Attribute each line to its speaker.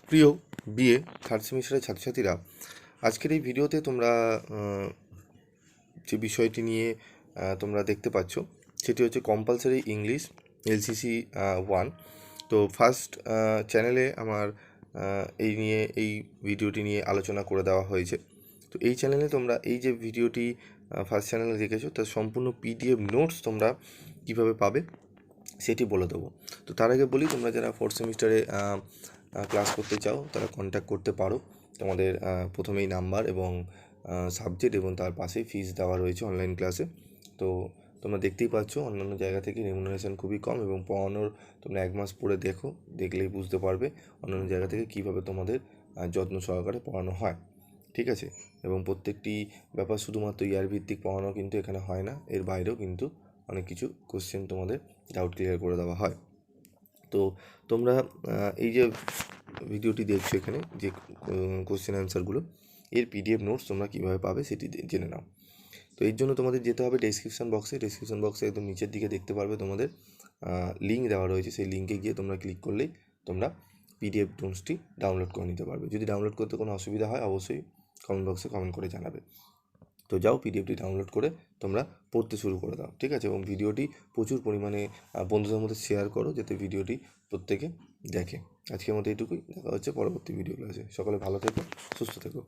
Speaker 1: প্রিয় BA third সেমিস্টারের ছাত্রছাত্রীরা, আজকের এই ভিডিওতে তোমরা যে বিষয়টি নিয়ে তোমরা দেখতে পাচ্ছ সেটি হচ্ছে কম্পালসারি ইংলিশ এলসিসি 1। তো ফার্স্ট চ্যানেলে আমার এই ভিডিওটি নিয়ে আলোচনা করে দেওয়া হয়েছে। তো এই চ্যানেলে তোমরা এই যে ভিডিওটি ফার্স্ট চ্যানেলে দেখেছো তার সম্পূর্ণ পিডিএফ নোটস তোমরা কীভাবে পাবে সেটি বলে দেবো। তো তার আগে বলি, তোমরা যারা ফোর্থ সেমিস্টারে ক্লাস করতে চাও তারা কন্ট্যাক্ট করতে পারো। তোমাদের প্রথমেই নাম্বার এবং সাবজেক্ট এবং তার পাশেই ফিস দেওয়া রয়েছে অনলাইন ক্লাসে। তো তোমরা দেখতেই পাচ্ছ অন্যান্য জায়গা থেকে রেমুনারেশন খুবই কম, এবং পড়ানোর তোমরা 1 মাস পরে দেখলেই বুঝতে পারবে অন্যান্য জায়গা থেকে কীভাবে তোমাদের যত্ন সহকারে পড়ানো হয়। ঠিক আছে, এবং প্রত্যেকটি ব্যাপার শুধুমাত্র ইয়ার ভিত্তিক পড়ানো কিন্তু এখানে হয় না, এর বাইরেও কিন্তু অনেক কিছু কোশ্চেন তোমাদের ডাউট ক্লিয়ার করে দেওয়া হয়। তো তোমরা এই যে ভিডিওটি দেখছো, এখানে যে কোশ্চেন অ্যান্সারগুলো, এর পিডিএফ নোটস তোমরা কীভাবে পাবে সেটি জেনে নাও। তো এর জন্য তোমাদের যেতে হবে ডেসক্রিপশন বক্সে একদম নিচের দিকে দেখতে পারবে তোমাদের লিঙ্ক দেওয়া রয়েছে। সেই লিঙ্কে গিয়ে তোমরা ক্লিক করলেই তোমরা পিডিএফ নোটসটি ডাউনলোড করে নিতে পারবে। যদি ডাউনলোড করতে কোনো অসুবিধা হয় অবশ্যই কমেন্ট বক্সে কমেন্ট করে জানাবে। তো যাও, পিডিএফটি ডাউনলোড করে তোমরা পড়তে শুরু করে দাও। ঠিক আছে, এবং ভিডিওটি প্রচুর পরিমাণে বন্ধুদের মধ্যে শেয়ার করো যাতে ভিডিওটি প্রত্যেকে দেখে। আজকের মতো এইটুকুই, দেখা হচ্ছে পরবর্তী ভিডিও ক্লাসে। সকলে ভালো থেকো, সুস্থ থেকো।